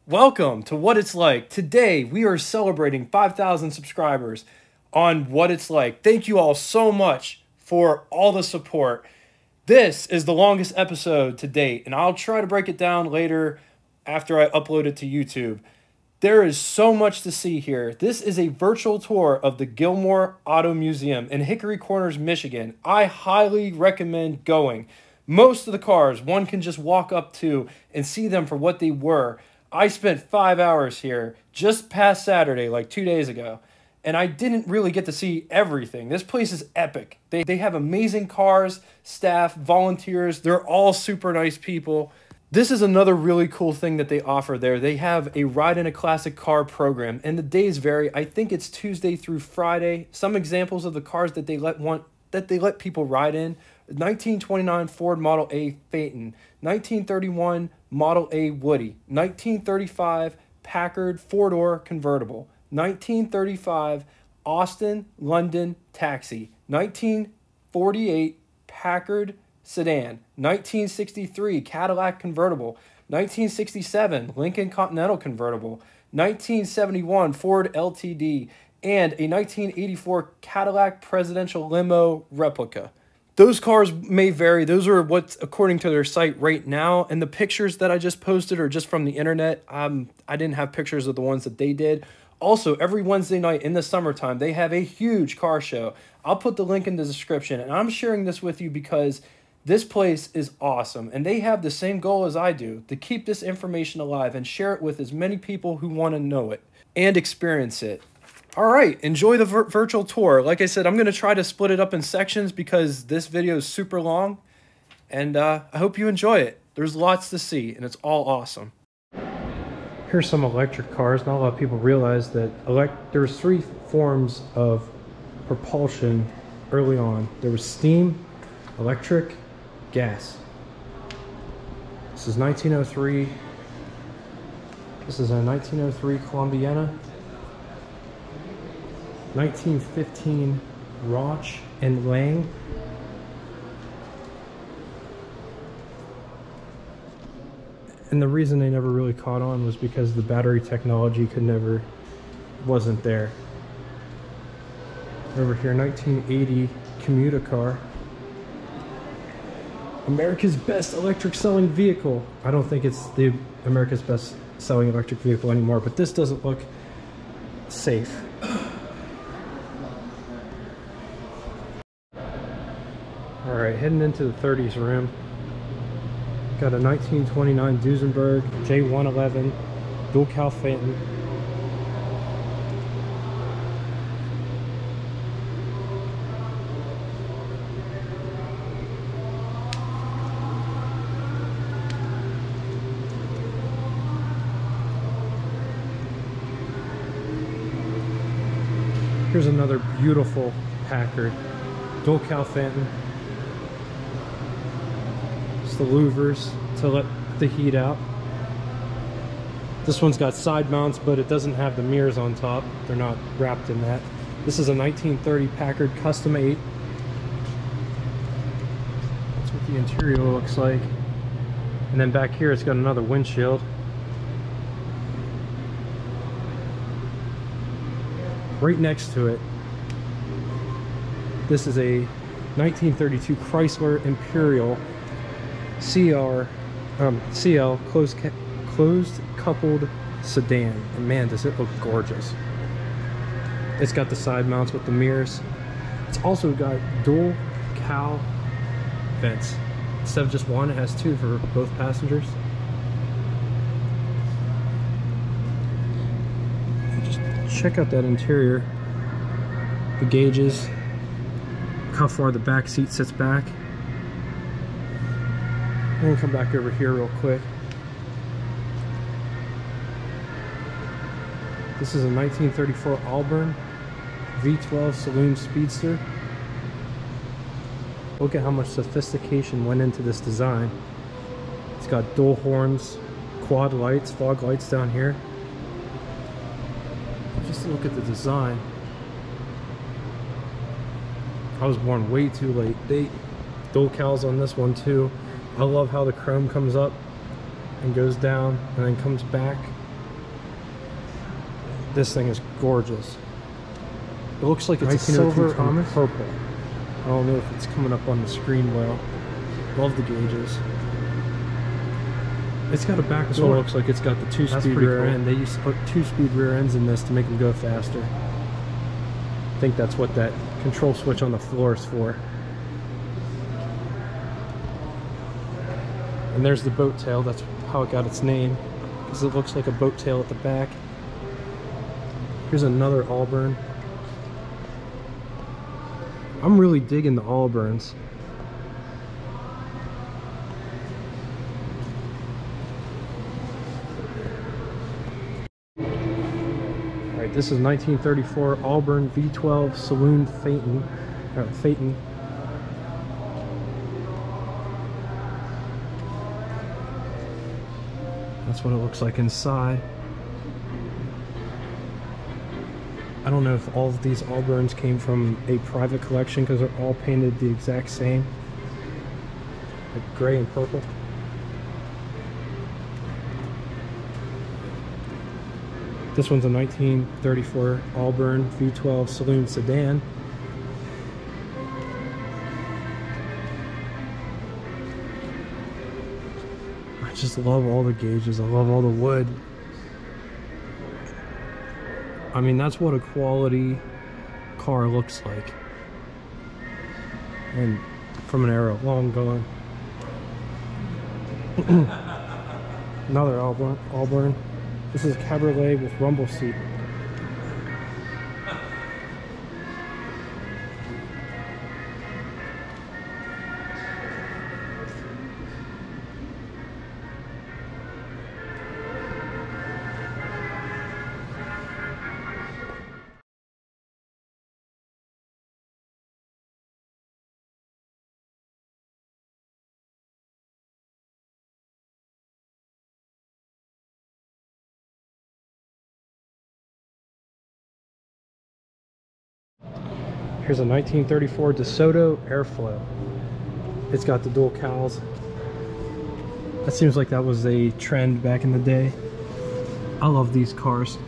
Welcome to What It's Like. Today, we are celebrating 5,000 subscribers on What It's Like. Thank you all so much for all the support. This is the longest episode to date, and I'll try to break it down later after I upload it to YouTube. There is so much to see here. This is a virtual tour of the Gilmore Auto Museum in Hickory Corners, Michigan. I highly recommend going. Most of the cars, one can just walk up to and see them for what they were. I spent 5 hours here just past Saturday, like 2 days ago, and I didn't really get to see everything. This place is epic. They have amazing cars, staff, volunteers. They're all super nice people. This is another really cool thing that they offer there. They have a Ride in a Classic Car program, and the days vary. I think it's Tuesday through Friday. Some examples of the cars that they let people ride in: 1929 Ford Model A Phaeton, 1931 Model A Woody, 1935 Packard four-door convertible, 1935 Austin London Taxi, 1948 Packard Sedan, 1963 Cadillac Convertible, 1967 Lincoln Continental Convertible, 1971 Ford LTD, and a 1984 Cadillac Presidential Limo replica. Those cars may vary. Those are what's according to their site right now. And the pictures that I just posted are just from the internet. I didn't have pictures of the ones that they did. Also, every Wednesday night in the summertime, they have a huge car show. I'll put the link in the description. And I'm sharing this with you because this place is awesome. And they have the same goal as I do, to keep this information alive and share it with as many people who want to know it and experience it. All right, enjoy the virtual tour. Like I said, I'm going to try to split it up in sections because this video is super long, and I hope you enjoy it. There's lots to see, and it's all awesome. Here's some electric cars. Not a lot of people realize that there's three forms of propulsion early on. There was steam, electric, gas. This is 1903. This is a 1903 Columbiana. 1915 Roch and Lang. And the reason they never really caught on was because the battery technology wasn't there. Over here, 1980 Commuter Car. America's best electric selling vehicle. I don't think it's the America's best selling electric vehicle anymore, but this doesn't look safe. Alright, heading into the 30s rim. Got a 1929 Duesenberg J111 dual cowl Phaeton. Here's another beautiful Packard dual cowl Phaeton. The louvers to let the heat out. This one's got side mounts, but it doesn't have the mirrors on top. They're not wrapped in that. This is a 1930 Packard Custom 8. That's what the interior looks like. And then back here it's got another windshield. Right next to it, this is a 1932 Chrysler Imperial CL closed coupled sedan, and man, does it look gorgeous. It's got the side mounts with the mirrors. It's also got dual cowl vents. Instead of just one, it has two for both passengers. Just check out that interior, the gauges, how far the back seat sits back. I'm gonna come back over here real quick. This is a 1934 Auburn V12 Saloon Speedster. Look at how much sophistication went into this design. It's got dual horns, quad lights, fog lights down here. Just look at the design. I was born way too late. Dual cowls on this one too. I love how the chrome comes up and goes down and then comes back. This thing is gorgeous. It looks like it's a silver and purple. I don't know if it's coming up on the screen well. Love the gauges. It's got a back door. So it looks like it's got the 2-speed rear end. They used to put 2-speed rear ends in this to make them go faster. I think that's what that control switch on the floor is for. And there's the boat tail. That's how it got its name, because it looks like a boat tail at the back. Here's another Auburn. I'm really digging the Auburns. Alright, this is 1934 Auburn V12 Saloon Phaeton. That's what it looks like inside. I don't know if all of these Auburns came from a private collection, because they're all painted the exact same, like gray and purple. This one's a 1934 Auburn V12 Saloon Sedan. I just love all the gauges. I love all the wood. I mean, that's what a quality car looks like. And from an era long gone. Another Auburn. This is a cabriolet with rumble seat. Here's a 1934 Desoto Airflow. It's got the dual cowls. That seems like that was a trend back in the day. I love these cars.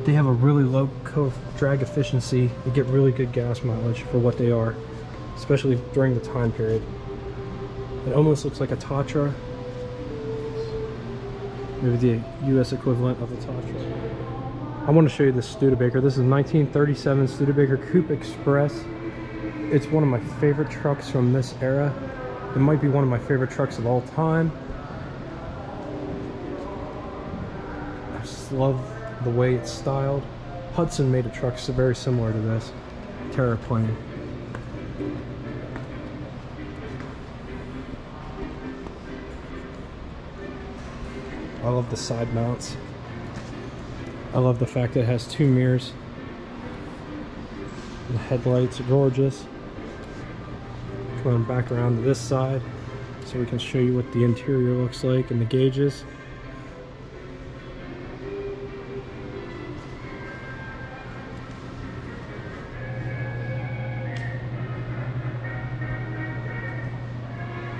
They have a really low drag efficiency. They get really good gas mileage for what they are, especially during the time period. It almost looks like a Tatra. Maybe the US equivalent of the Tatra. I want to show you this Studebaker. This is a 1937 Studebaker Coupe Express. It's one of my favorite trucks from this era. It might be one of my favorite trucks of all time. I just love the way it's styled. Hudson made a truck very similar to this, Terraplane. I love the side mounts. I love the fact that it has 2 mirrors. The headlights are gorgeous. Coming back around to this side so we can show you what the interior looks like and the gauges.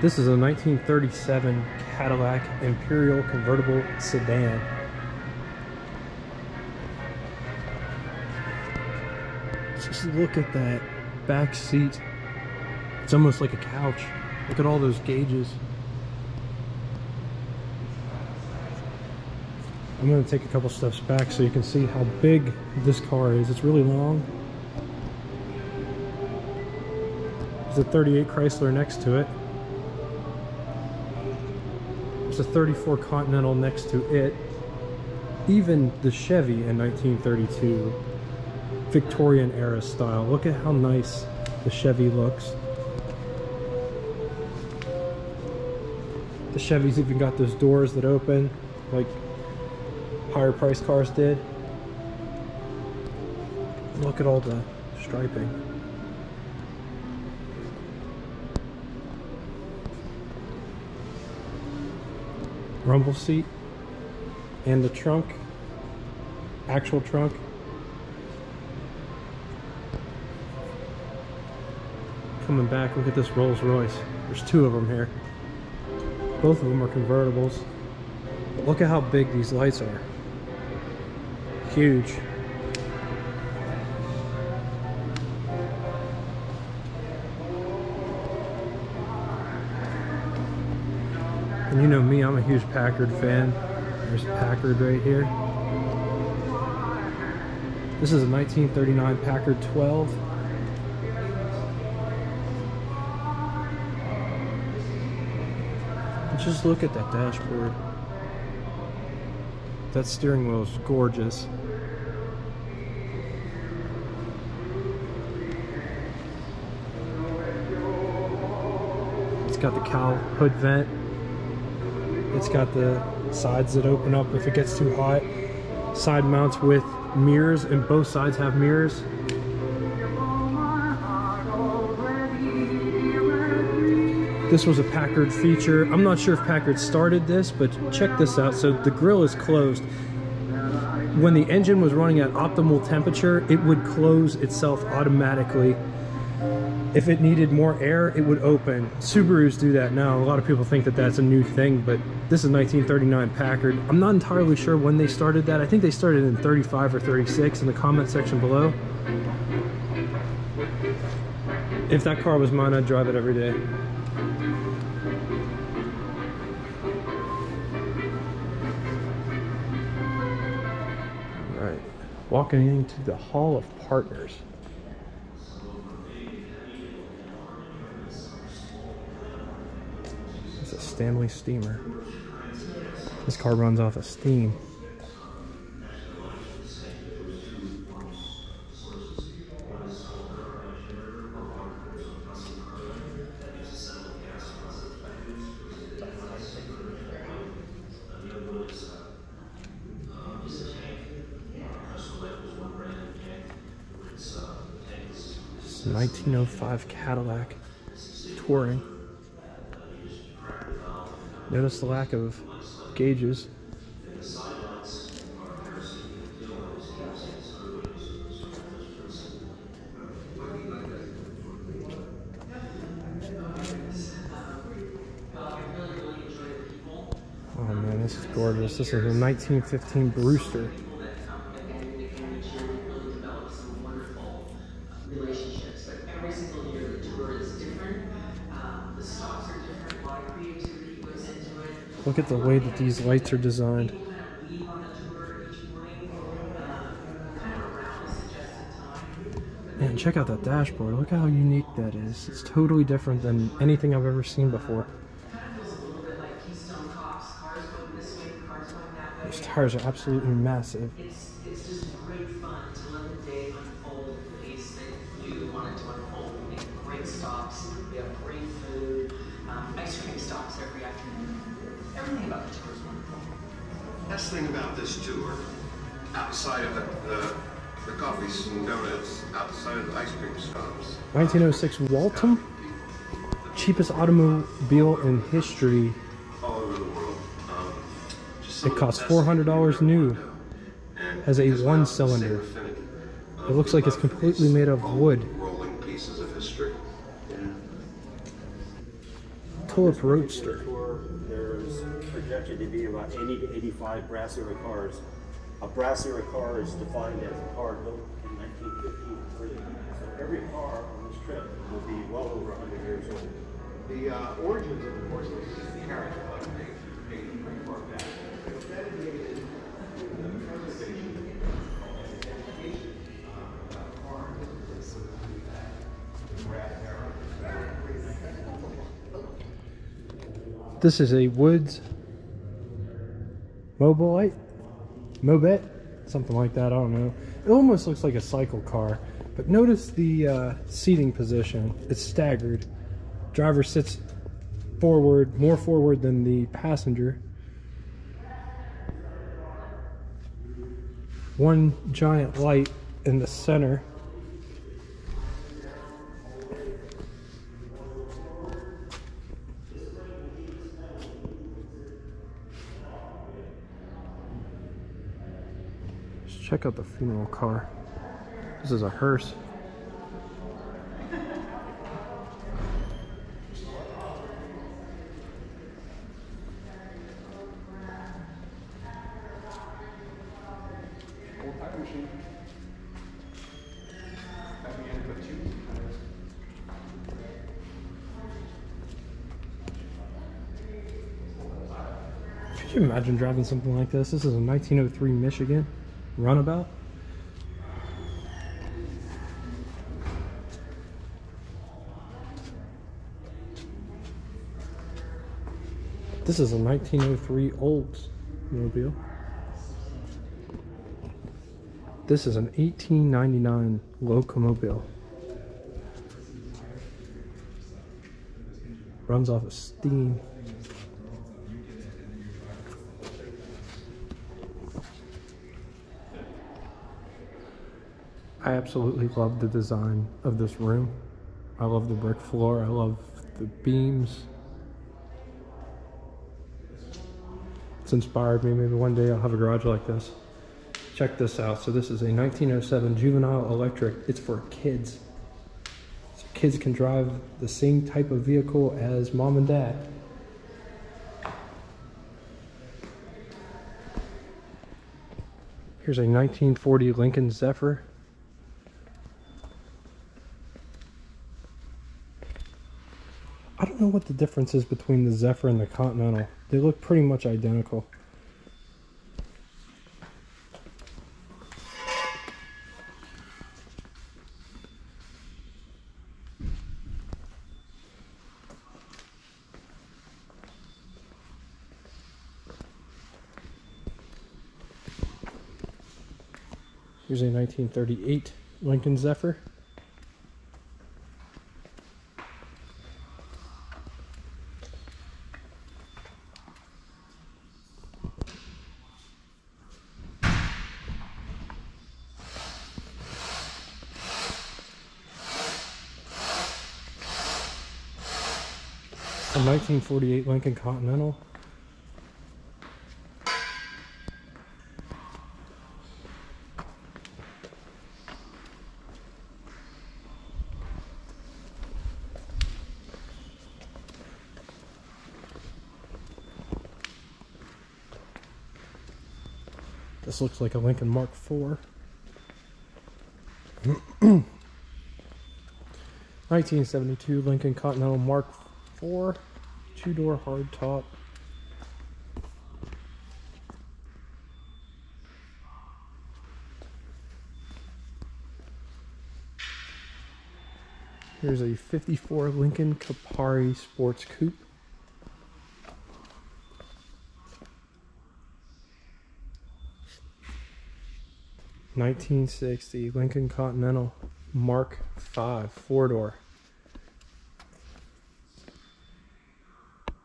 This is a 1937 Cadillac Imperial Convertible Sedan. Just look at that back seat. It's almost like a couch. Look at all those gauges. I'm going to take a couple steps back so you can see how big this car is. It's really long. There's a 38 Chrysler next to it. There's a 34 Continental next to it. Even the Chevy in 1932, Victorian era style. Look at how nice the Chevy looks. The Chevy's even got those doors that open like higher priced cars did. Look at all the striping. Rumble seat and the trunk, actual trunk. Coming back, look at this Rolls Royce. There's 2 of them here. Both of them are convertibles. But look at how big these lights are. Huge. And you know me, I'm a huge Packard fan. There's Packard right here. This is a 1939 Packard 12. Just look at that dashboard. That steering wheel is gorgeous. It's got the cowl hood vent. It's got the sides that open up if it gets too hot. Side mounts with mirrors, and both sides have mirrors. This was a Packard feature. I'm not sure if Packard started this, but check this out. So the grill is closed. When the engine was running at optimal temperature, it would close itself automatically. If it needed more air, it would open. Subarus do that now. A lot of people think that that's a new thing, but this is 1939 Packard. I'm not entirely sure when they started that. I think they started in 35 or 36 in the comment section below. If that car was mine, I'd drive it every day. All right, walking into the Hall of Partners. It's a Stanley steamer. This car runs off of steam. It's a 1905 Cadillac Touring. Notice the lack of gauges. Oh man, this is gorgeous. This is a 1915 Brewster. Look at the way that these lights are designed. Man, check out that dashboard. Look how unique that is. It's totally different than anything I've ever seen before. Those tires are absolutely massive. It's just great fun to let the day unfold at the pace that you want it to unfold. We make great stops. We have great food. Ice cream stops every afternoon. Everything about the tour is wonderful. Best thing about this tour, outside of the coffees and donuts, outside of the ice cream stops. 1906 Waltham, cheapest automobile in history. All over the world. It costs $400 new. Has a one-cylinder. It looks like it's completely made of wood. Rolling pieces of history. Tulip Roadster. There's projected to be about 80 to 85 brass era cars. A brass era car is defined as a car built in 1915. So every car on this trip will be well over 100 years old. The origins of the horse is carriage club pretty far back. This is a Woods Mobilite? Mobet? Something like that, I don't know. It almost looks like a cycle car. But notice the seating position. It's staggered. Driver sits forward, more forward than the passenger. One giant light in the center. Just check out the funeral car. This is a hearse. Could you imagine driving something like this? This is a 1903 Michigan runabout. This is a 1903 Oldsmobile. This is an 1899 Locomobile. Runs off of steam. I absolutely love the design of this room. I love the brick floor. I love the beams. It's inspired me. Maybe one day I'll have a garage like this. Check this out. So this is a 1907 Juvenile Electric. It's for kids. So kids can drive the same type of vehicle as mom and dad. Here's a 1940 Lincoln Zephyr. I don't know what the difference is between the Zephyr and the Continental. They look pretty much identical. Here's a 1938 Lincoln Zephyr. A 1948 Lincoln Continental. This looks like a Lincoln Mark IV. 1972 Lincoln Continental Mark IV, two-door hardtop. Here's a 54 Lincoln Capari Sports Coupe. (1960) Lincoln Continental Mark V, four-door.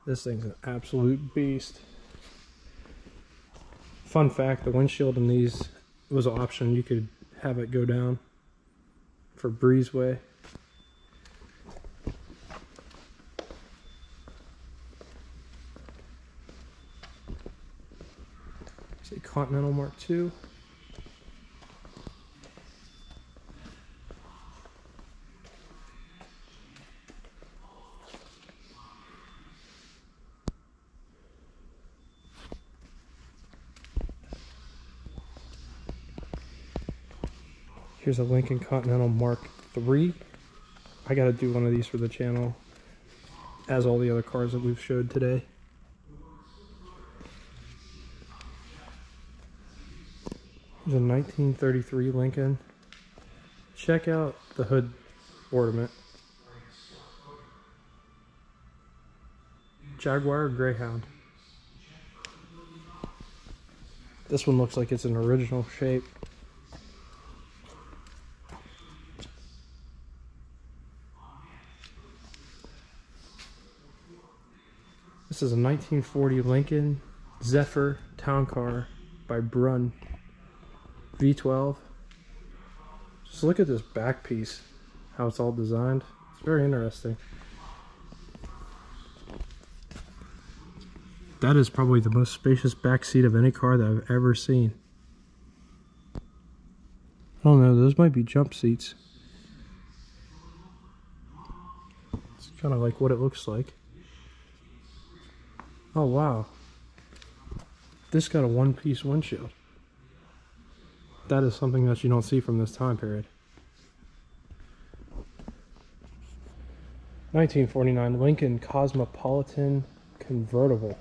This thing's an absolute beast. Fun fact, the windshield in these was an option. You could have it go down for breezeway. See, Continental Mark II. Here's a Lincoln Continental Mark III. I gotta do one of these for the channel, as all the other cars that we've showed today. Here's a 1933 Lincoln. Check out the hood ornament. Jaguar Greyhound. This one looks like it's an original shape. This is a 1940 Lincoln Zephyr Town Car by Brun. V12. Just look at this back piece, how it's all designed. It's very interesting. That is probably the most spacious back seat of any car that I've ever seen. I don't know, those might be jump seats. It's kind of like what it looks like. Oh wow, this got a one-piece windshield. That is something that you don't see from this time period. 1949 Lincoln Cosmopolitan Convertible.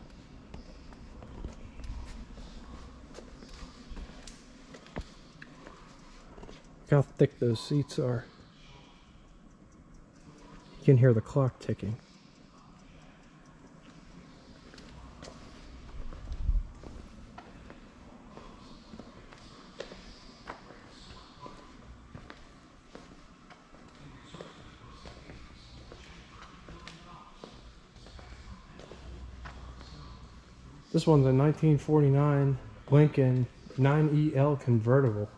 Look how thick those seats are. You can hear the clock ticking. This one's a 1949 Lincoln 9EL convertible.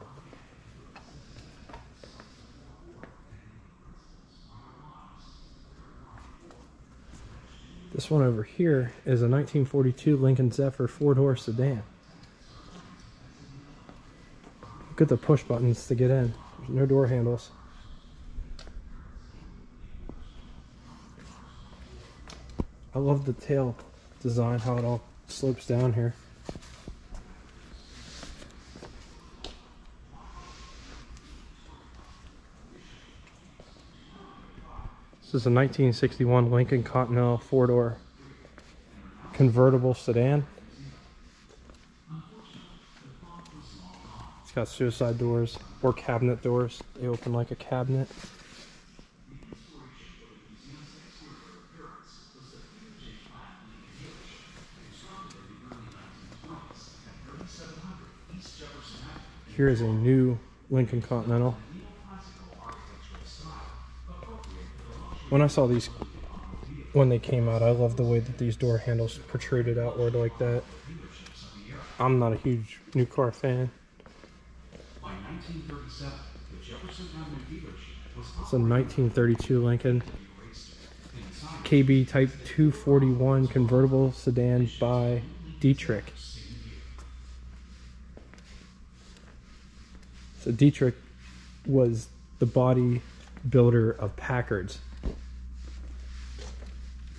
This one over here is a 1942 Lincoln Zephyr 4-door sedan. Look at the push buttons to get in. There's no door handles. I love the tail design, how it all slopes down here. This is a 1961 Lincoln Continental 4-door convertible sedan. It's got suicide doors or cabinet doors. They open like a cabinet. Here is a new Lincoln Continental. When I saw these when they came out, I loved the way that these door handles protruded outward like that. I'm not a huge new car fan. It's a 1932 Lincoln KB Type 241 convertible sedan by Dietrich. So Dietrich was the body builder of Packards.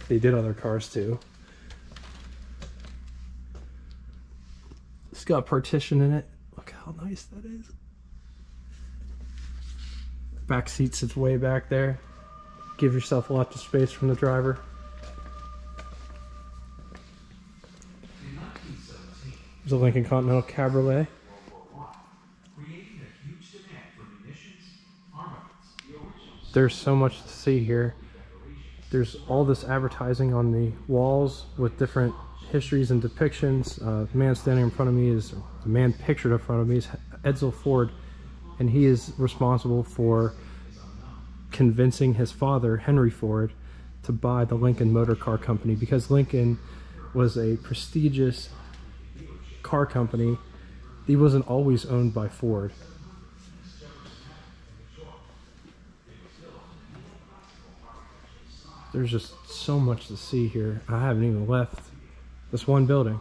They did other cars too. It's got a partition in it. Look how nice that is. Back seat sits way back there. Give yourself lots of space from the driver. There's a Lincoln Continental Cabriolet. There's so much to see here. There's all this advertising on the walls with different histories and depictions. The man standing in front of me is, the man pictured in front of me is Edsel Ford, and he is responsible for convincing his father, Henry Ford, to buy the Lincoln Motor Car Company, because Lincoln was a prestigious car company. He wasn't always owned by Ford. There's just so much to see here. I haven't even left this one building.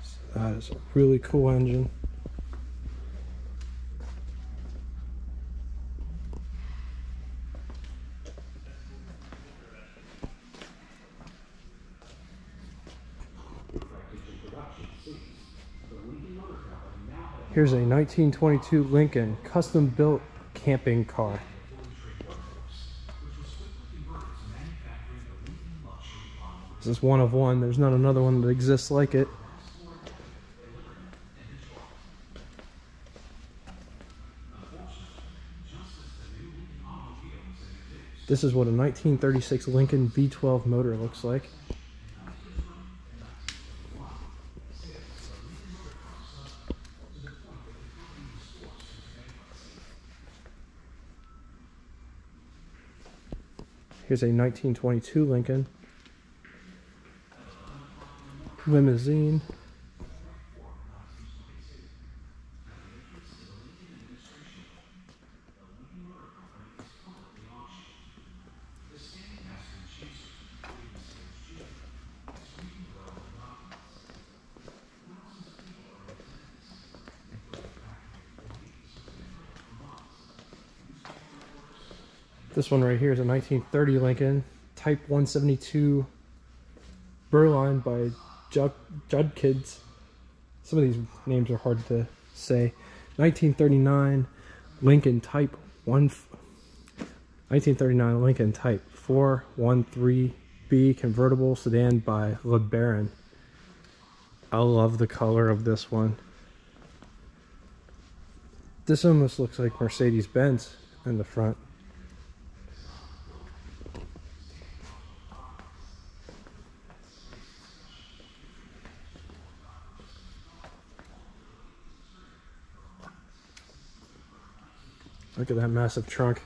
So that is a really cool engine. Here's a 1922 Lincoln custom-built camping car. This is one of one. There's not another one that exists like it. This is what a 1936 Lincoln V12 motor looks like. Here's a 1922 Lincoln limousine. This one right here is a 1930 Lincoln Type 172 Brun by Judd Kids. Some of these names are hard to say. 1939 Lincoln Type 1939 Lincoln Type 413B convertible sedan by LeBaron. I love the color of this one. This almost looks like Mercedes-Benz in the front. Look at that massive trunk.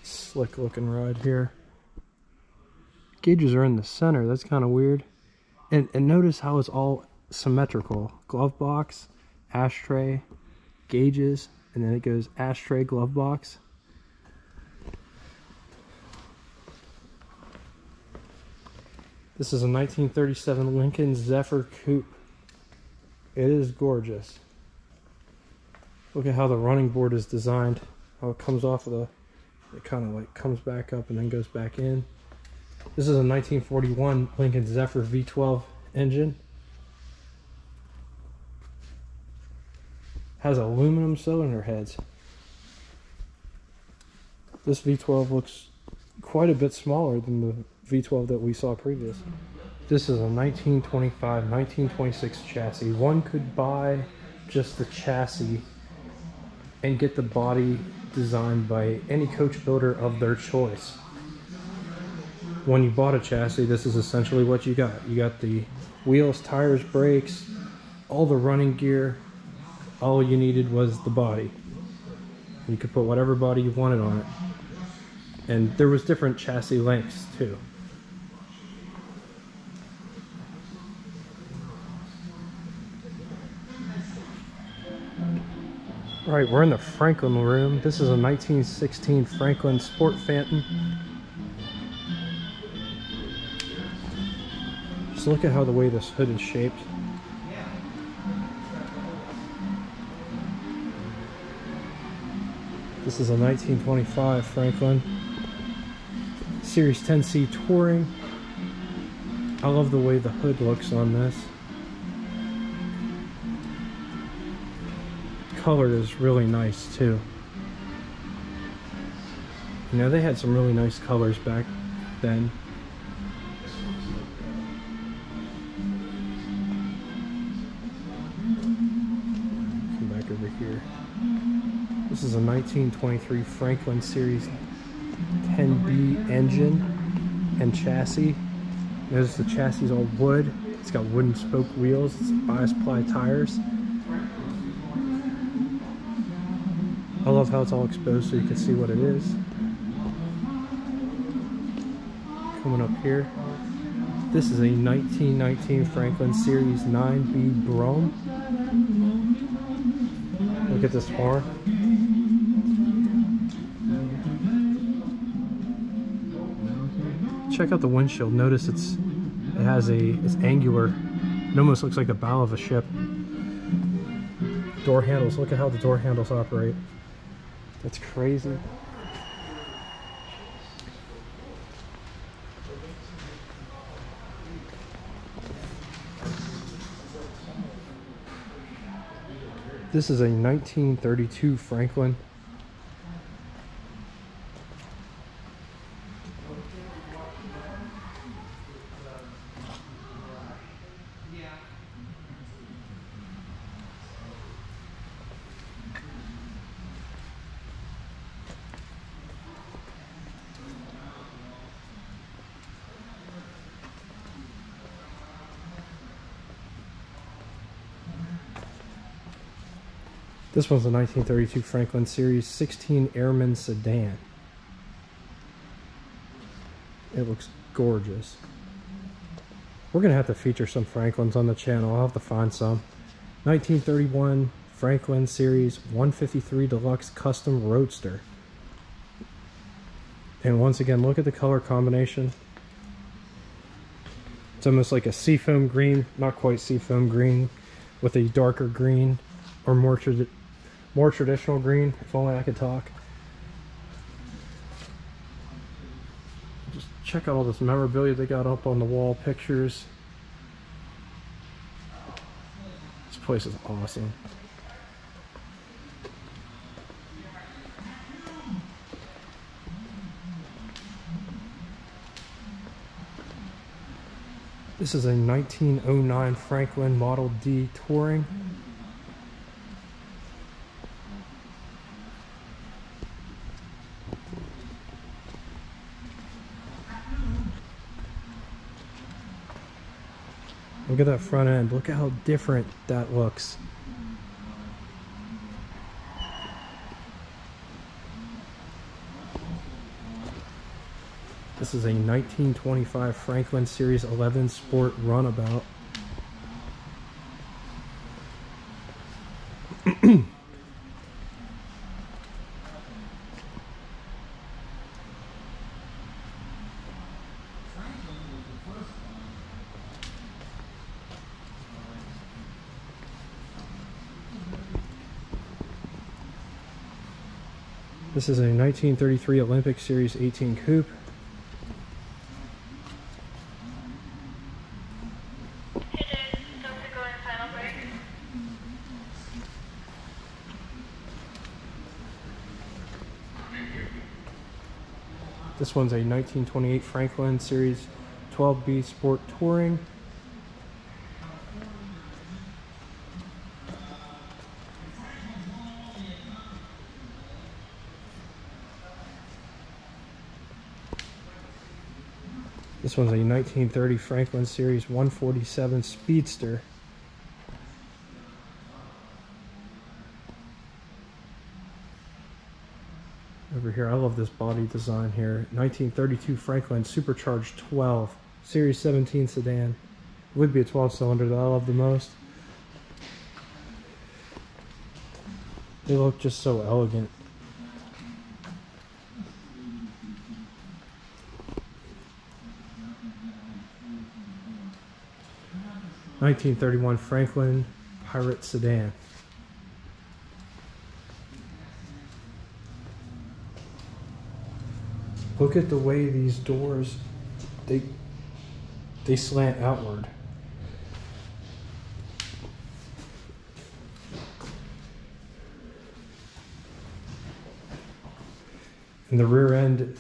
Slick looking ride here. Gauges are in the center. That's kind of weird. And notice how it's all symmetrical. Glove box, ashtray, gauges, and then it goes ashtray, glove box. This is a 1937 Lincoln Zephyr Coupe. It is gorgeous. Look at how the running board is designed. How it comes off of the... It kind of like comes back up and then goes back in. This is a 1941 Lincoln Zephyr V12 engine. Has aluminum cylinder heads. This V12 looks quite a bit smaller than the V12 that we saw previous. This is a 1925, 1926 chassis. One could buy just the chassis and get the body designed by any coach builder of their choice. When you bought a chassis, this is essentially what you got. You got the wheels, tires, brakes, all the running gear. All you needed was the body. You could put whatever body you wanted on it. And there was different chassis lengths too. All right, we're in the Franklin room. This is a 1916 Franklin Sport Phantom. Just look at how the way this hood is shaped. This is a 1925 Franklin Series 10C Touring. I love the way the hood looks on this. Color is really nice too. You know, they had some really nice colors back then. Come back over here. This is a 1923 Franklin Series 10B engine and chassis. Notice the chassis is all wood. It's got wooden spoke wheels. It's bias ply tires. I love how it's all exposed so you can see what it is. Coming up here, this is a 1919 Franklin Series 9B Brome. Look at this horn. Check out the windshield. Notice it's angular. It almost looks like the bow of a ship. Door handles. Look at how the door handles operate. That's crazy. This is a 1932 Franklin. This one's a 1932 Franklin Series 16 Airman Sedan. It looks gorgeous. We're going to have to feature some Franklins on the channel. I'll have to find some. 1931 Franklin Series 153 Deluxe Custom Roadster. And once again, look at the color combination. It's almost like a seafoam green, not quite seafoam green, with a darker green or more traditional green, if only I could talk. Just check out all this memorabilia they got up on the wall, pictures. This place is awesome. This is a 1909 Franklin Model D Touring. Look at that front end. Look at how different that looks. This is a 1925 Franklin Series 11 Sport Runabout. This is a 1933 Olympic Series 18 Coupe. This one's a 1928 Franklin Series 12B Sport Touring. This one's a 1930 Franklin Series 147 Speedster. Over here, I love this body design here. 1932 Franklin Supercharged 12 Series 17 Sedan. It would be a 12-cylinder that I love the most. They look just so elegant. (1931) Franklin Pirate Sedan. Look at the way these doors, they slant outward. And the rear end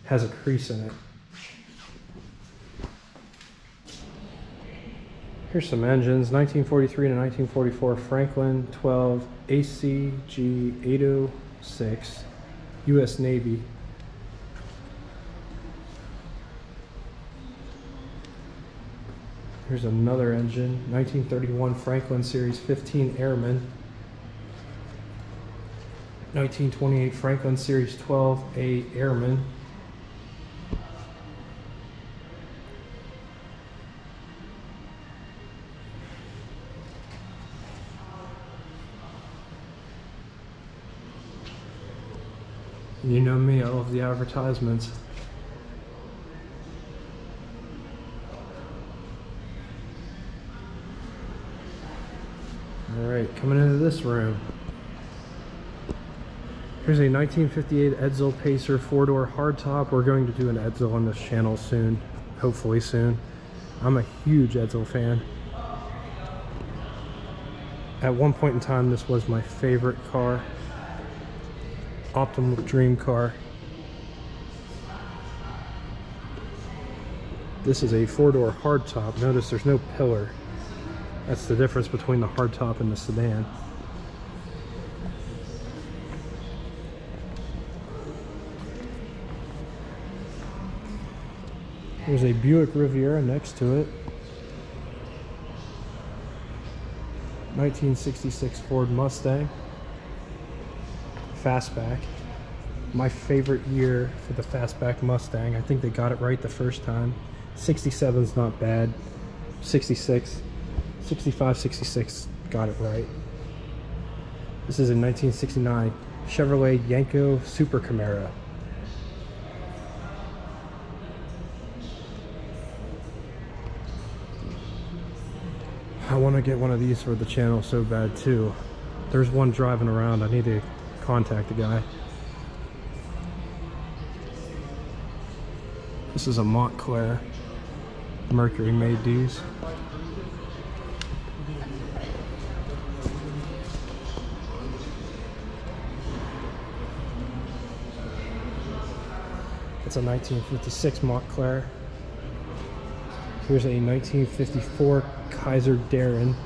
has a crease in it. Here's some engines. 1943 to 1944 Franklin 12 ACG 806 U.S. Navy. Here's another engine. 1931 Franklin Series 15 Airman. 1928 Franklin Series 12A Airman. You know me, I love the advertisements. Alright, coming into this room. Here's a 1958 Edsel Pacer 4-door hardtop. We're going to do an Edsel on this channel soon, hopefully soon. I'm a huge Edsel fan. At one point in time, this was my favorite car. Optimal dream car. This is a 4-door hardtop. Notice there's no pillar. That's the difference between the hardtop and the sedan. There's a Buick Riviera next to it. 1966 Ford Mustang. Fastback. My favorite year for the Fastback Mustang. I think they got it right the first time. 67's not bad. 66, 65, 66 got it right. This is a 1969 Chevrolet Yenko Super Camaro. I want to get one of these for the channel so bad too. There's one driving around. I need to contact the guy. This is a Montclair. Mercury made these. It's a 1956 Montclair. Here's a 1954 Kaiser Darren.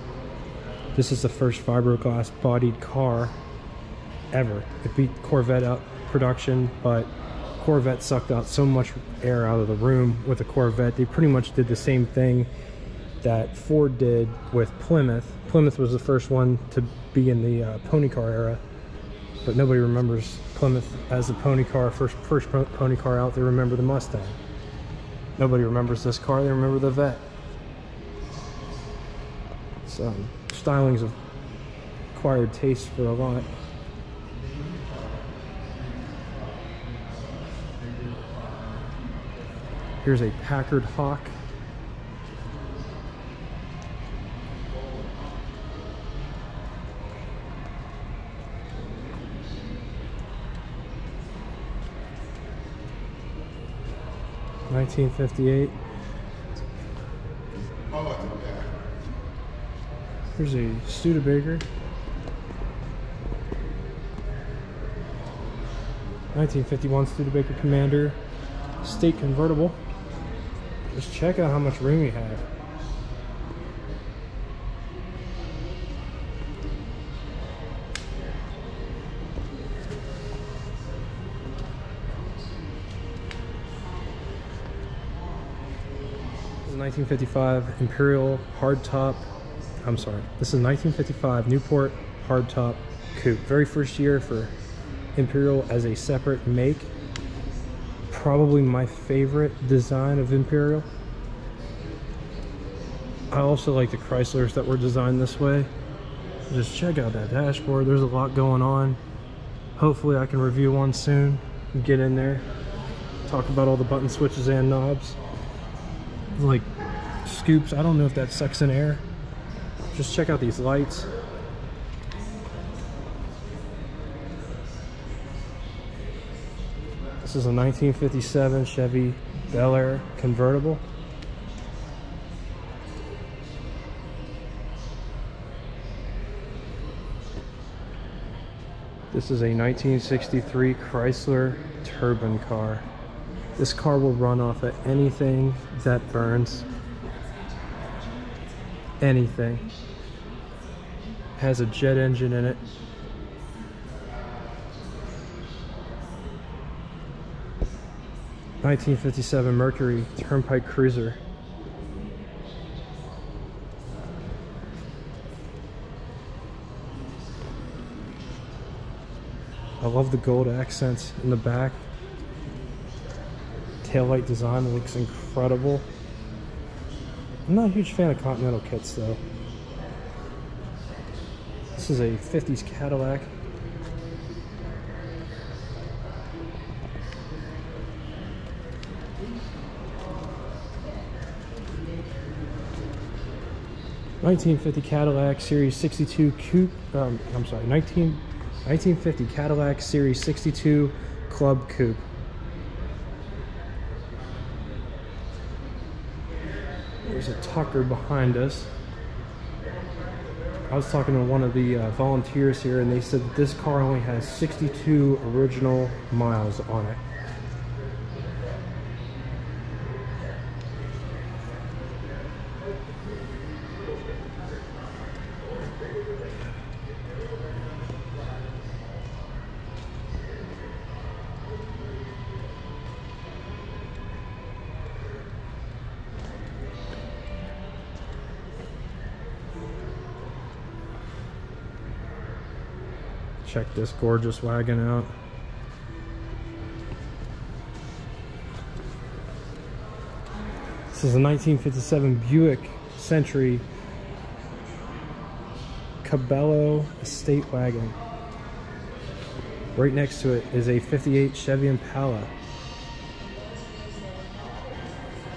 This is the first fiberglass bodied car ever. It beat Corvette out production, but Corvette sucked out so much air out of the room with the Corvette. They pretty much did the same thing that Ford did with Plymouth. Plymouth was the first one to be in the pony car era, but nobody remembers Plymouth as the pony car, first pony car out. They remember the Mustang. Nobody remembers this car, they remember the Vette. So, stylings of acquired taste for a lot. Here's a Packard Hawk. $1958. Here's a Studebaker. 1951 Studebaker Commander State Convertible. Just check out how much room you have. This is 1955 Imperial hardtop. I'm sorry. This is 1955 Newport hardtop coupe. Very first year for Imperial as a separate make. Probably my favorite design of Imperial. I also like the Chryslers that were designed this way. Just check out that dashboard. There's a lot going on. Hopefully I can review one soon and get in there, talk about all the button switches and knobs. Like scoops, I don't know if that sucks in air. Just check out these lights. This is a 1957 Chevy Bel Air Convertible. This is a 1963 Chrysler Turbine Car. This car will run off of anything that burns. Anything. Has a jet engine in it. $1957 Mercury Turnpike Cruiser. I love the gold accents in the back. Taillight design looks incredible. I'm not a huge fan of Continental kits though. This is a 50s Cadillac. $1950 Cadillac Series 62 Coupe. I'm sorry, 1950 Cadillac Series 62 Club Coupe. There's a Tucker behind us. I was talking to one of the volunteers here, and they said that this car only has 62 original miles on it. Check this gorgeous wagon out. This is a 1957 Buick Century Cabello Estate Wagon. Right next to it is a 58 Chevy Impala.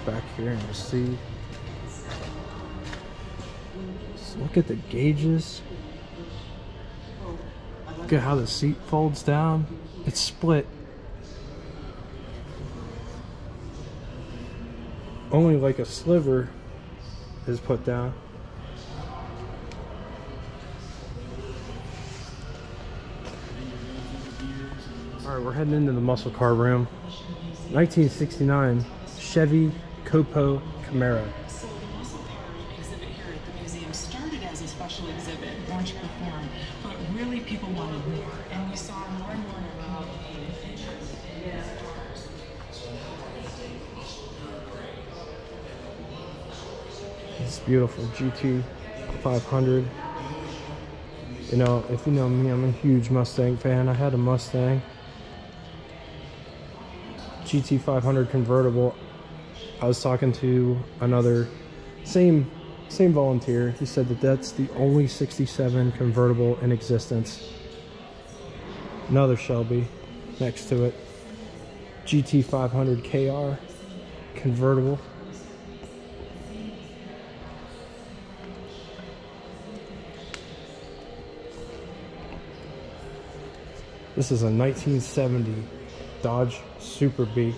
Back here and you'll see. Just look at the gauges. Look at how the seat folds down. It's split. Only like a sliver is put down. Alright, we're heading into the muscle car room. 1969 Chevy Copo Camaro. people wanted more, and we saw more and more in our community interest in these cars. It's beautiful GT 500. You know, if you know me, I'm a huge Mustang fan. I had a Mustang GT 500 convertible. I was talking to another same volunteer. He said that that's the only 67 convertible in existence. Another Shelby next to it, GT 500 KR convertible. This is a 1970 Dodge Super B.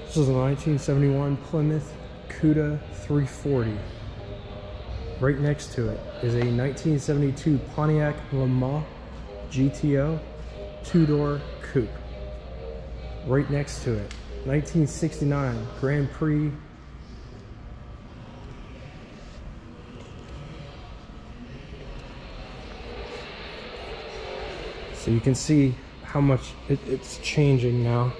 This is a 1971 Plymouth Cuda 340. Right next to it is a 1972 Pontiac Le Mans Gto two-door coupe. Right next to it, 1969 Grand Prix so you can see how much it's changing now.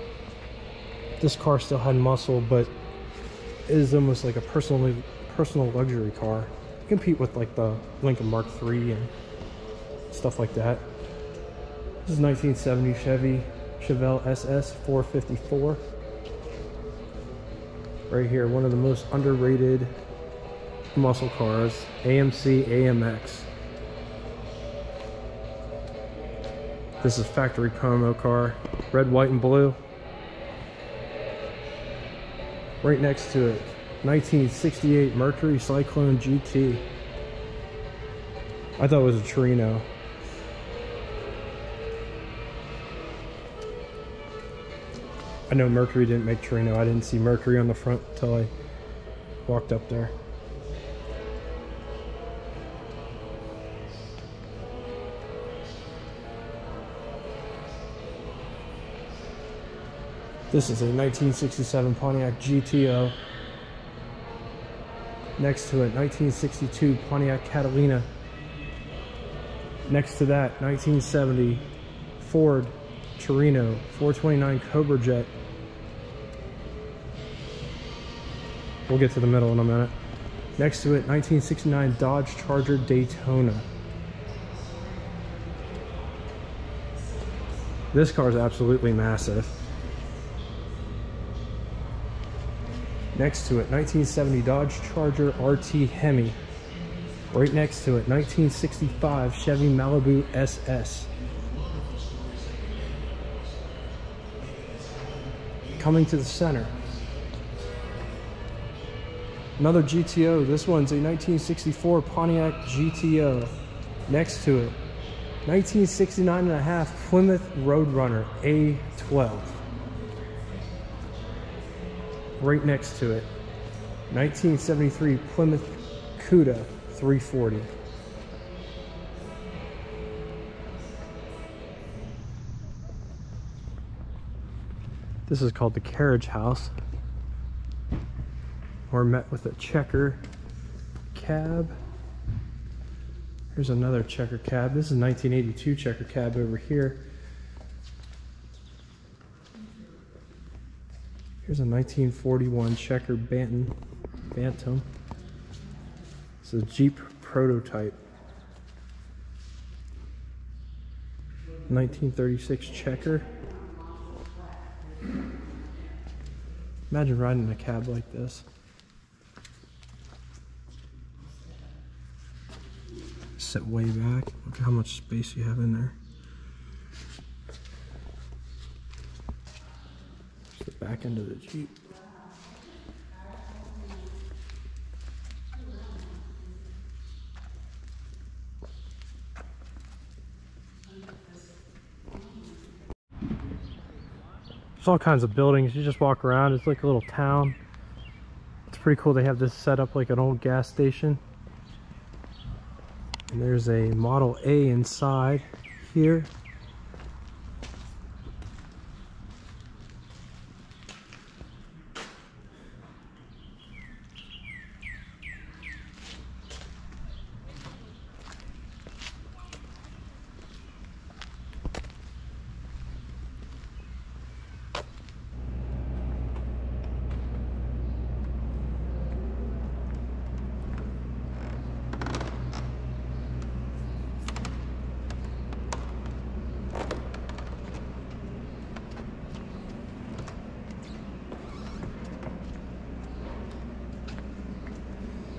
This car still had muscle, but it is almost like a personal luxury car. You compete with like the Lincoln Mark III and stuff like that. This is 1970 Chevy Chevelle SS 454. Right here, one of the most underrated muscle cars, AMC AMX. This is factory Como car, red, white, and blue. Right next to it, 1968 Mercury Cyclone GT. I thought it was a Torino. I know Mercury didn't make Torino. I didn't see Mercury on the front until I walked up there. This is a 1967 Pontiac Gto. Next to it, 1962 Pontiac Catalina. Next to that, 1970 Ford Torino 429 Cobra Jet. We'll get to the middle in a minute. Next to it, 1969 Dodge Charger Daytona. This car is absolutely massive. Next to it, 1970 Dodge Charger RT Hemi. Right next to it, 1965 Chevy Malibu SS. Coming to the center, another GTO. This one's a 1964 Pontiac GTO. Next to it, 1969 and a half Plymouth Roadrunner A12. Right next to it, 1973 Plymouth Cuda 340. This is called the carriage house. We're met with a checker cab. Here's another checker cab. This is 1982 checker cab over here. Here's a 1941 checker Bantam. It's a Jeep prototype. 1936 checker. Imagine riding a cab like this. Sit way back. Look at how much space you have in there. The back end of the Jeep. There's all kinds of buildings. You just walk around. It's like a little town. It's pretty cool. They have this set up like an old gas station. And there's a Model A inside here.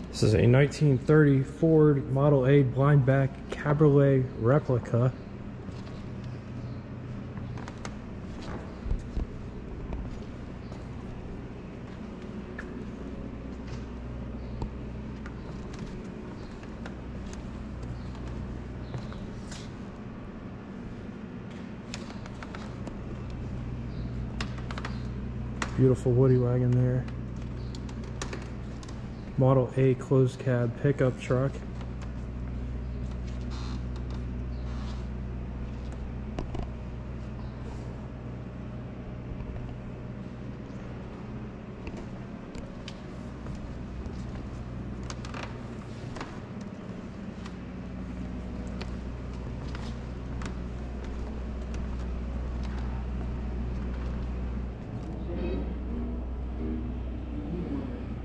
This is a 1930 Ford Model A blindback cabriolet replica. Beautiful woody wagon there. Model A closed cab pickup truck.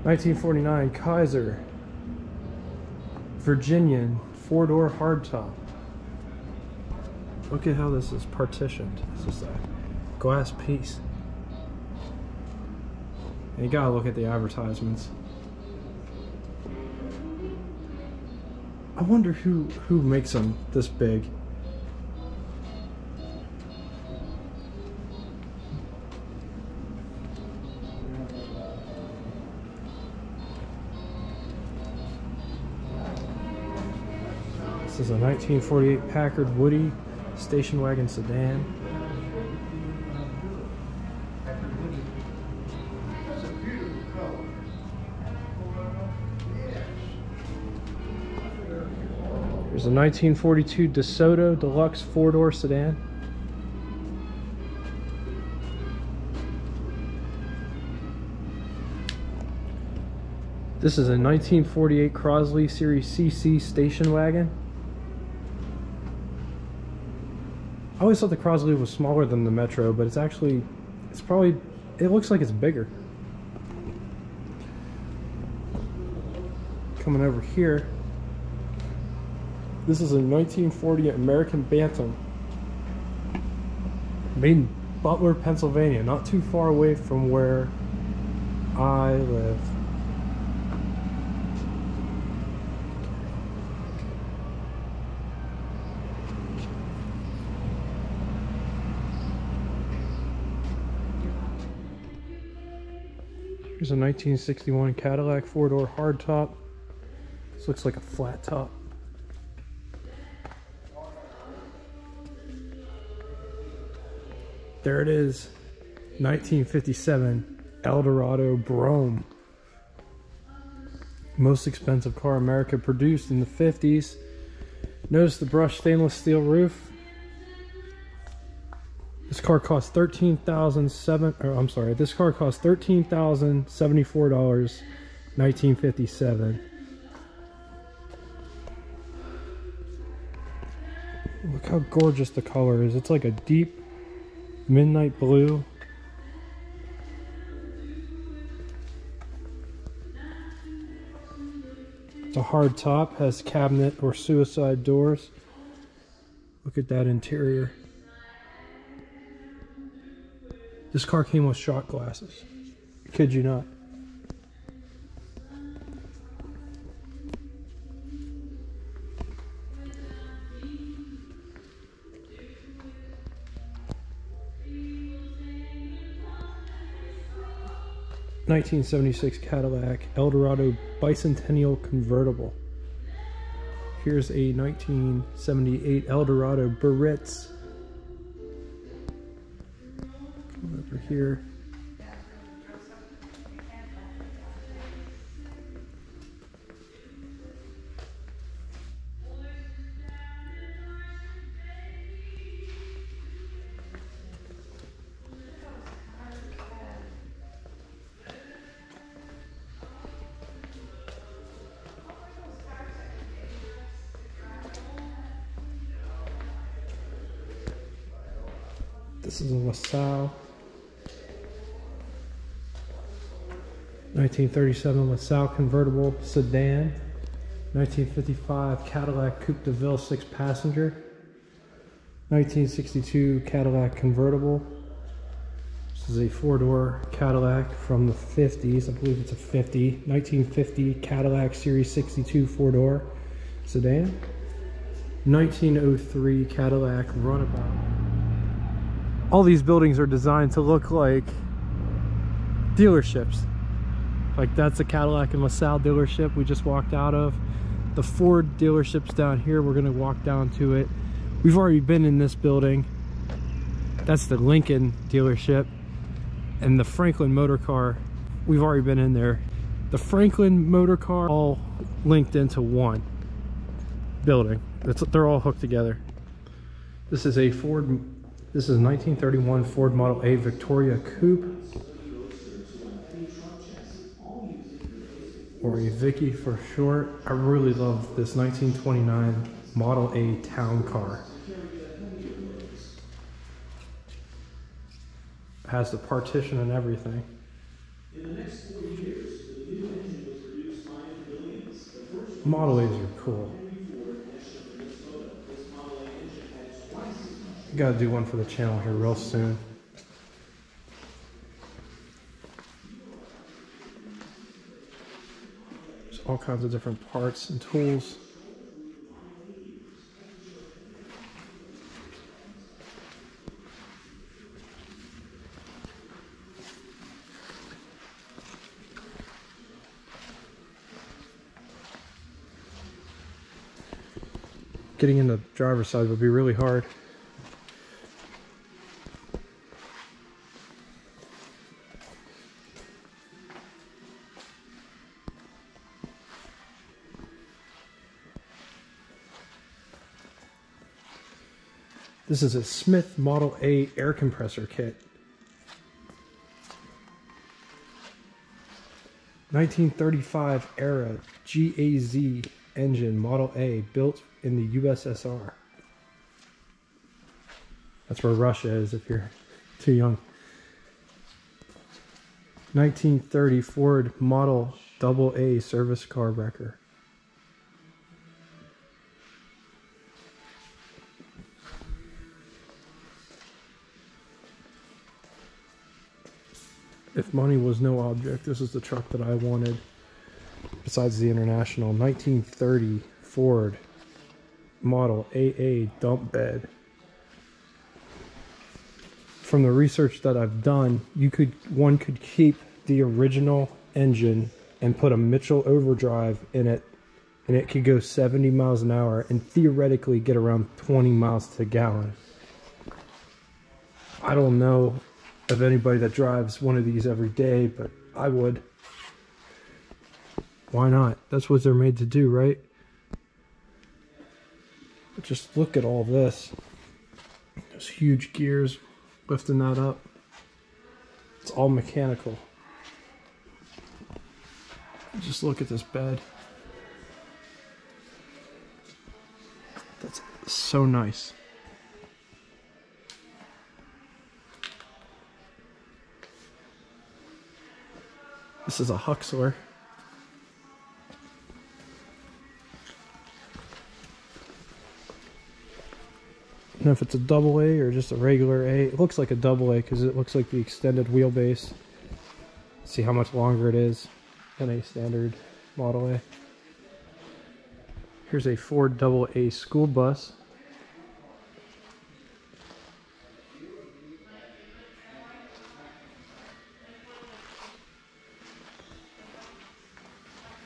$1949 Kaiser Virginian 4-door hardtop. Look at how this is partitioned. This is a glass piece. And you gotta look at the advertisements. I wonder who makes them this big. This is a 1948 Packard Woody station wagon sedan. There's a 1942 Desoto Deluxe 4-door sedan. This is a 1948 Chrysler Series CC station wagon. I always thought the Chrysler was smaller than the Metro, but it looks like it's bigger. Coming over here, this is a 1940 American Bantam, made in Butler, Pennsylvania, not too far away from where I live. Here's a 1961 Cadillac 4-door hardtop. This looks like a flat top. There it is, 1957 Eldorado Brome. Most expensive car America produced in the 50s. Notice the brushed stainless steel roof. This car cost $13,074, 1957. Look how gorgeous the color is. It's like a deep midnight blue. It's a hard top, has cabinet or suicide doors. Look at that interior. This car came with shot glasses. I kid you not. $1976 Cadillac Eldorado Bicentennial Convertible. Here's a 1978 Eldorado Baritz. Come over over here. This is a LaSalle 1937 LaSalle Convertible Sedan, 1955 Cadillac Coupe de Ville 6-passenger, 1962 Cadillac Convertible. This is a 4-door Cadillac from the 50s, I believe it's a 50. 1950 Cadillac Series 62 4-door sedan, 1903 Cadillac Runabout. All these buildings are designed to look like dealerships. Like that's a Cadillac and LaSalle dealership we just walked out of. The Ford dealerships down here, we're gonna walk down to it. We've already been in this building. That's the Lincoln dealership. And the Franklin Motor Car, we've already been in there. The Franklin Motor Car all linked into one building. They're all hooked together. This is a Ford. This is 1931 Ford Model A Victoria Coupe, or a Vicky for short. I really love this 1929 Model A Town Car. It has the partition and everything. Model A's are cool. Gotta do one for the channel here real soon. There's all kinds of different parts and tools. Getting in the driver's side would be really hard. This is a Smith Model A air compressor kit. 1935 era GAZ engine Model A built in the USSR. That's where Russia is if you're too young. 1930 Ford Model AA service car wrecker. If money was no object, this is the truck that I wanted, besides the International. 1930 Ford Model AA dump bed. From the research that I've done, one could keep the original engine and put a Mitchell overdrive in it, and it could go 70 miles an hour and theoretically get around 20 miles to the gallon. I don't know of anybody that drives one of these every day, but I would. Why not? That's what they're made to do, right? But just look at all this. Those huge gears lifting that up. It's all mechanical. Just look at this bed. That's so nice. This is a Huxler. I don't know if it's a double A or just a regular A. It looks like a double A because it looks like the extended wheelbase. Let's see how much longer it is than a standard Model A. Here's a Ford double A school bus.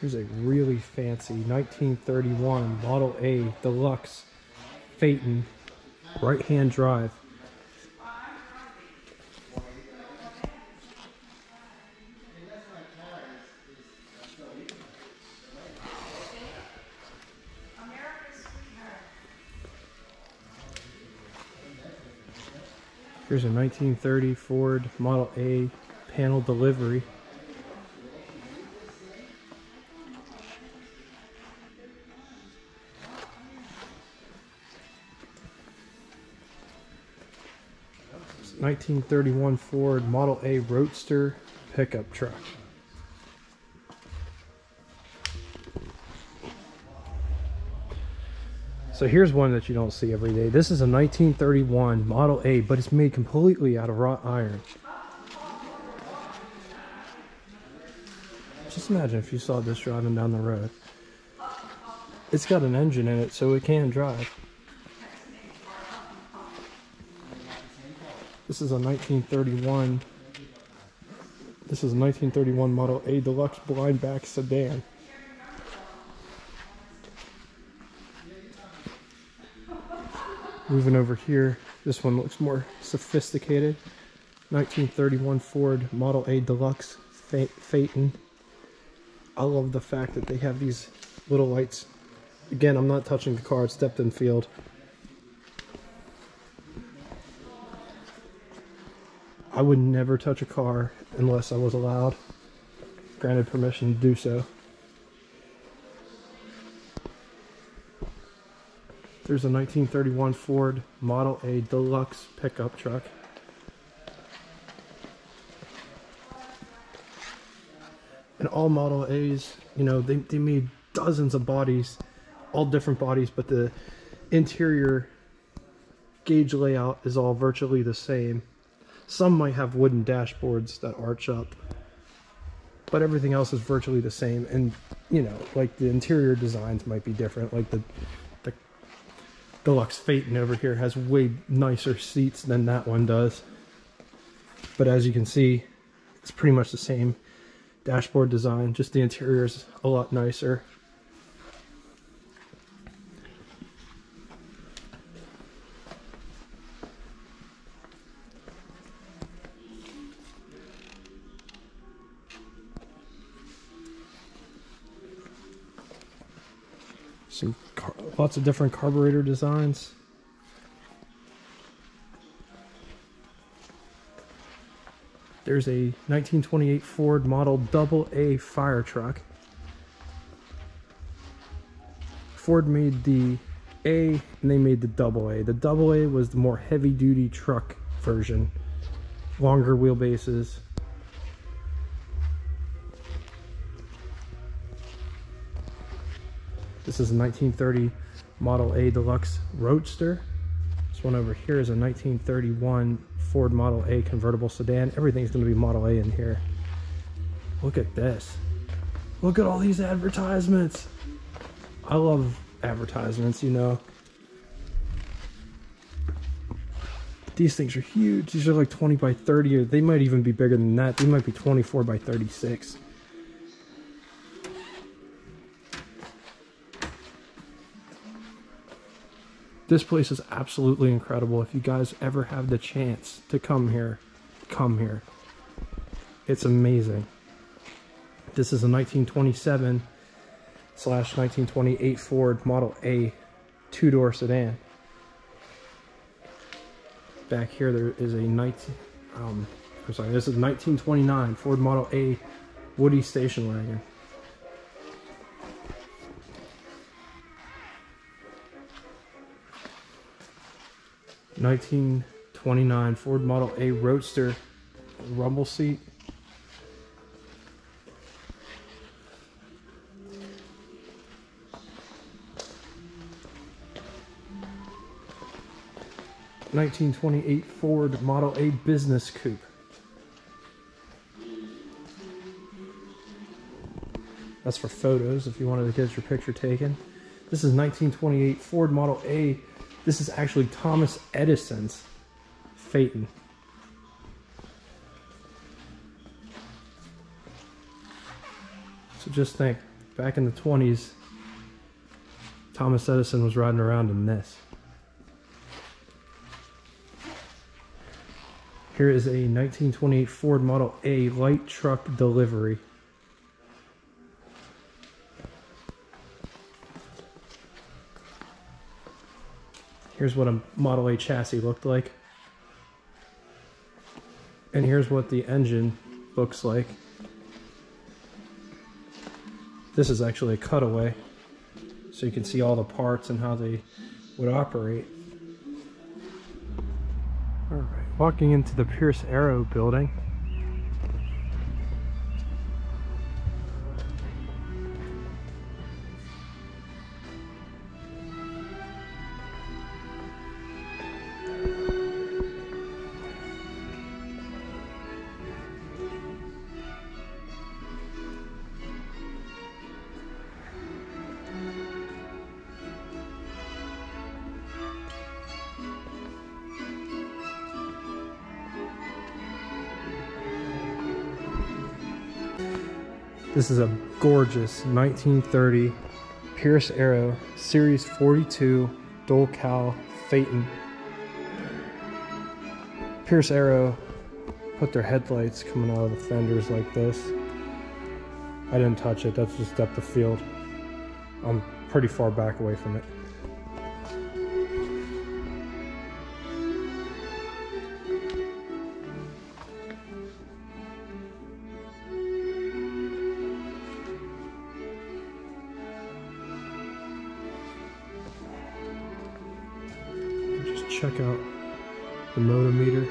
Here's a really fancy 1931 Model A Deluxe Phaeton right-hand drive. Here's a 1930 Ford Model A panel delivery. It's a 1931 Ford Model A Roadster pickup truck. So here's one that you don't see every day. This is a 1931 Model A, but it's made completely out of wrought iron. Just imagine if you saw this driving down the road. It's got an engine in it, so it can drive. This is a 1931. This is a 1931 Model A Deluxe blind back sedan. Moving over here, this one looks more sophisticated. 1931 Ford Model A Deluxe Phaeton. I love the fact that they have these little lights. Again, I'm not touching the car, it's depth in field. I would never touch a car unless I was allowed, granted permission to do so. There's a 1931 Ford Model A Deluxe pickup truck. And all Model A's, you know, they made dozens of bodies, all different bodies, but the interior gauge layout is all virtually the same. Some might have wooden dashboards that arch up, but everything else is virtually the same. And, you know, like the interior designs might be different, like the Deluxe Phaeton over here has way nicer seats than that one does. But as you can see, it's pretty much the same dashboard design, just the interior is a lot nicer. Lots of different carburetor designs. There's a 1928 Ford Model AA fire truck. Ford made the A and they made the AA. The AA was the more heavy-duty truck version. Longer wheelbases. This is a 1930 Model A Deluxe Roadster. This one over here is a 1931 Ford Model A Convertible Sedan. Everything's going to be Model A in here. Look at this. Look at all these advertisements. I love advertisements, you know. These things are huge. These are like 20 by 30, or they might even be bigger than that. They might be 24 by 36. This place is absolutely incredible. If you guys ever have the chance to come here, come here. It's amazing. This is a 1927/1928 Ford Model A two-door sedan. Back here there is a this is 1929 Ford Model A Woody station wagon. '29 Ford Model A Roadster rumble seat. '28 Ford Model A Business Coupe. That's for photos if you wanted to get your picture taken. This is 1928 Ford Model A. This is actually Thomas Edison's Phaeton. So just think, back in the 20s, Thomas Edison was riding around in this. Here is a 1928 Ford Model A light truck delivery. Here's what a Model A chassis looked like. And here's what the engine looks like. This is actually a cutaway, so you can see all the parts and how they would operate. All right, walking into the Pierce Arrow building. This is a gorgeous 1930 Pierce Arrow Series 42 dual cowl Phaeton. Pierce Arrow put their headlights coming out of the fenders like this. I didn't touch it, that's just depth of field. I'm pretty far back away from it. Check out the motometer,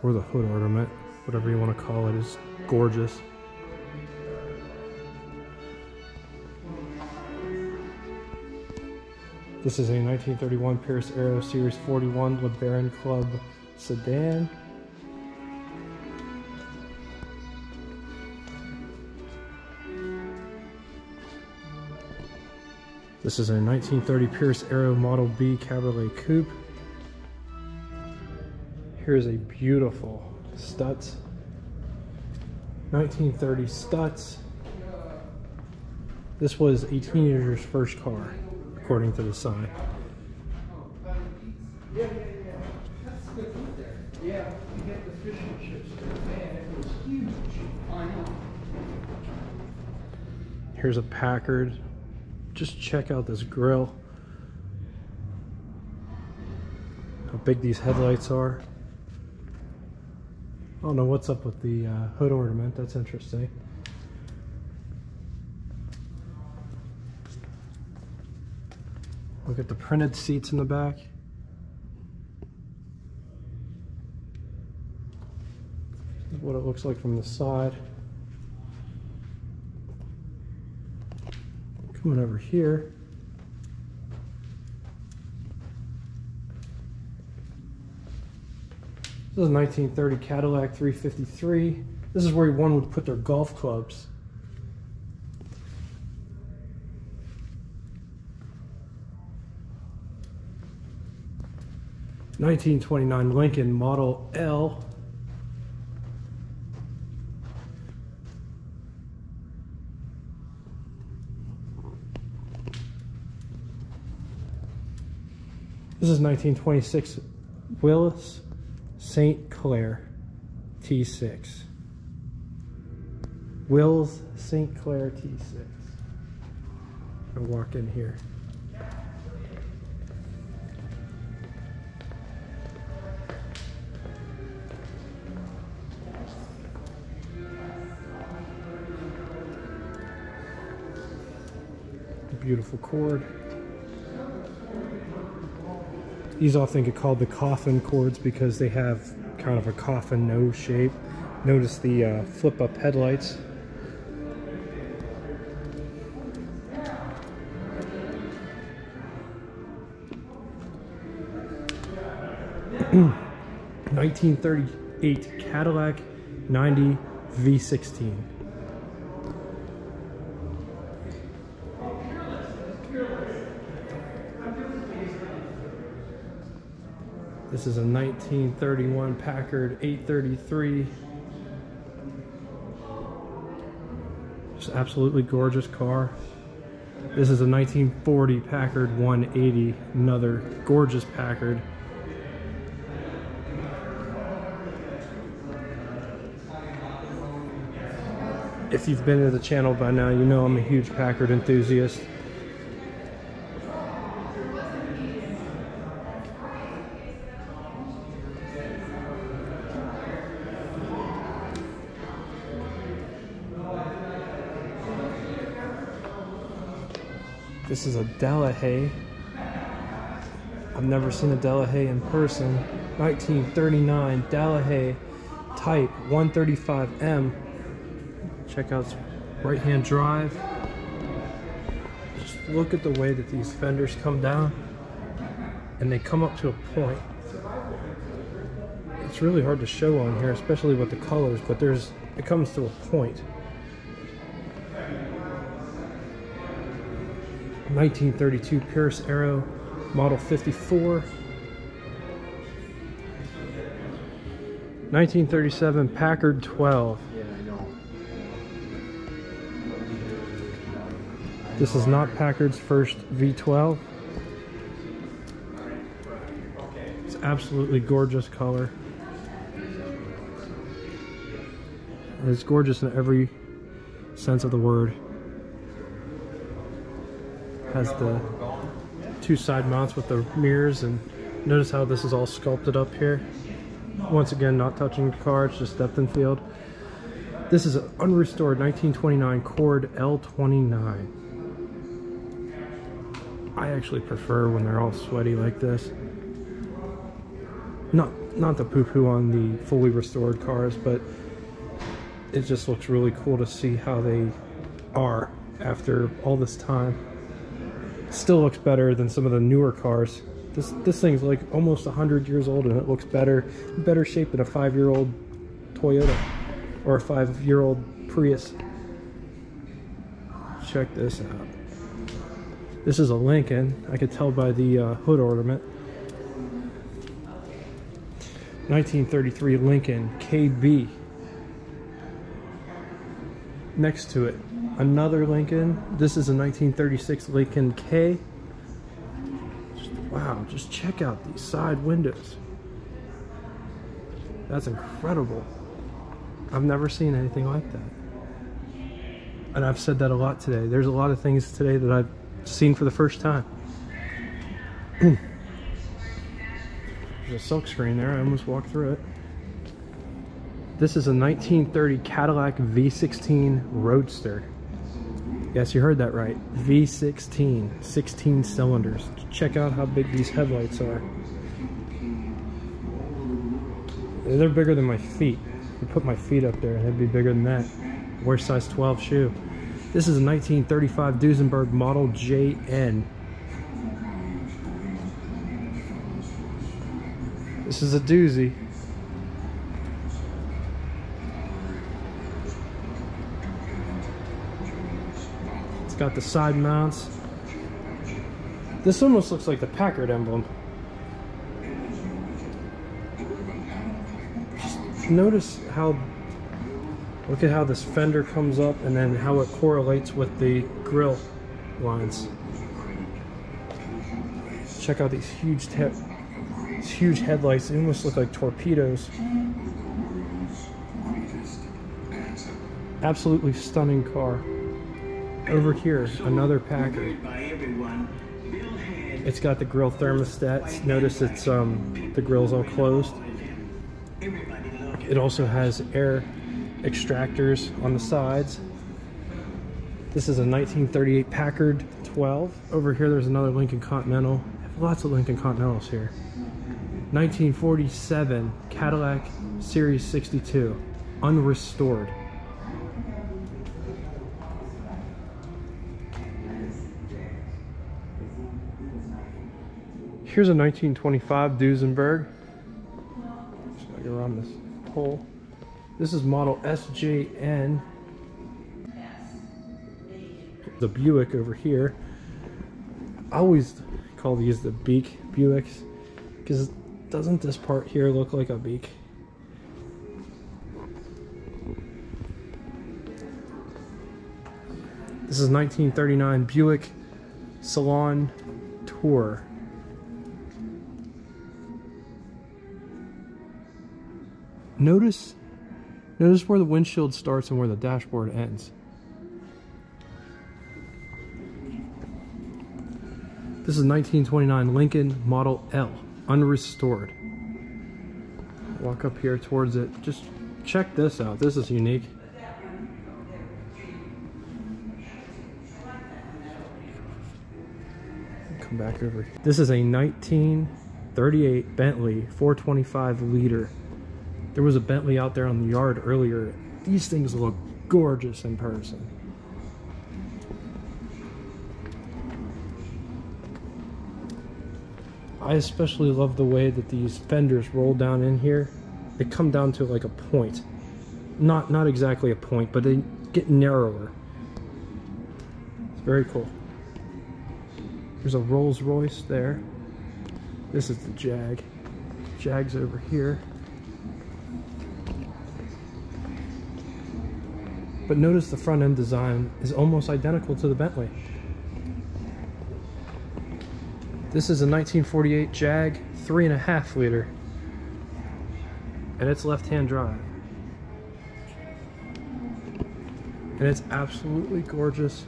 or the hood ornament, whatever you want to call it, is gorgeous. This is a 1931 Pierce Arrow Series 41 LeBaron Club sedan. This is a 1930 Pierce Arrow Model B Cabriolet Coupe. Here's a beautiful Stutz. 1930 Stutz. This was a teenager's first car, according to the sign. Yeah. That's a good food there. Yeah, we get the fish and chips there. Man, it was huge. I know. Here's a Packard. Just check out this grill. How big these headlights are. I don't know what's up with the hood ornament. That's interesting. Look at the printed seats in the back. This is what it looks like from the side. Coming over here, this is a 1930 Cadillac 353. This is where one would put their golf clubs. (1929) Lincoln Model L. This is 1926 Willis St. Clair T6. Wills St. Clair T6. I'll walk in here. Beautiful cord. These often get called the coffin cords because they have kind of a coffin nose shape. Notice the flip up headlights. (1938) Cadillac 90 V16. This is a 1931 Packard 833. Just absolutely gorgeous car. This is a 1940 Packard 180, another gorgeous Packard. If you've been to the channel by now, you know I'm a huge Packard enthusiast. This is a Dallahay. I've never seen a Dallahay in person. 1939 Dallahay Type 135M. Check out its right-hand drive. Just look at the way that these fenders come down, and they come up to a point. It's really hard to show on here, especially with the colors, but it comes to a point. 1932 Pierce Arrow, model 54. 1937 Packard 12. This is not Packard's first V12. It's absolutely gorgeous color. And it's gorgeous in every sense of the word. Has the two side mounts with the mirrors, and notice how this is all sculpted up here. Once again, not touching the car, it's just depth and field. This is an unrestored 1929 Cord L29. I actually prefer when they're all sweaty like this. Not the poo-poo on the fully restored cars, but it just looks really cool to see how they are after all this time. Still looks better than some of the newer cars. This thing's like almost 100 years old, and it looks better shape than a 5-year-old Toyota or a 5-year-old Prius. Check this out. This is a Lincoln. I could tell by the hood ornament. 1933 Lincoln KB. Next to it, another Lincoln. This is a 1936 Lincoln K. Wow, just check out these side windows. That's incredible. I've never seen anything like that. And I've said that a lot today. There's a lot of things today that I've seen for the first time. There's a silk screen there. I almost walked through it. This is a 1930 Cadillac V16 Roadster. Yes, you heard that right. V16, 16 cylinders. Check out how big these headlights are. They're bigger than my feet. You put my feet up there and it'd be bigger than that. Wear size 12 shoe. This is a 1935 Duesenberg Model JN. This is a doozy. It's got the side mounts. This almost looks like the Packard emblem. Just notice how, look at how this fender comes up and then how it correlates with the grille lines. Check out these huge headlights. They almost look like torpedoes. Absolutely stunning car. Over here, another Packard. It's got the grille thermostats. Notice it's the grille's all closed. It also has air extractors on the sides. This is a 1938 Packard 12. Over here, there's another Lincoln Continental. I have lots of Lincoln Continentals here. 1947 Cadillac Series 62, unrestored. Here's a 1925 Duesenberg. Just gotta go around this hole. This is model SJN. The Buick over here. I always call these the Beak Buicks, because doesn't this part here look like a beak? This is 1939 Buick Salon Tour. Notice where the windshield starts and where the dashboard ends. This is 1929 Lincoln Model L, unrestored. Walk up here towards it. Just check this out. This is unique. come back over here. This is a 1938 Bentley 425 liter. There was a Bentley out there on the yard earlier. These things look gorgeous in person. I especially love the way that these fenders roll down in here. They come down to like a point. Not exactly a point, but they get narrower. It's very cool. There's a Rolls Royce there. This is the Jag. Jag's over here. But notice the front end design is almost identical to the Bentley. This is a 1948 Jag 3.5 liter. And it's left-hand drive. And it's absolutely gorgeous.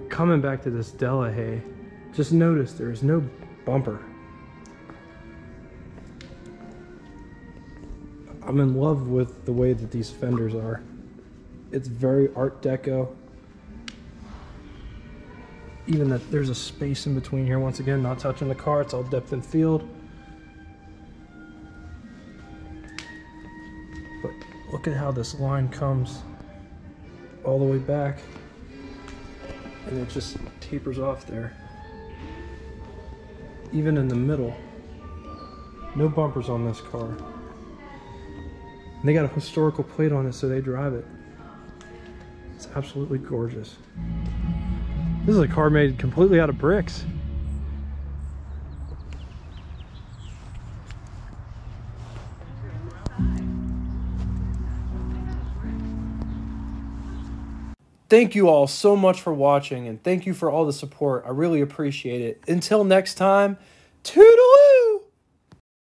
Coming back to this Dallahay, just notice there is no bumper. I'm in love with the way that these fenders are. It's very Art Deco. Even that there's a space in between here, once again, not touching the car, it's all depth and field. But look at how this line comes all the way back. And it just tapers off there. Even in the middle. No bumpers on this car. And they got a historical plate on it, so they drive it. It's absolutely gorgeous. This is a car made completely out of bricks. Thank you all so much for watching, and thank you for all the support. I really appreciate it. Until next time, toodaloo!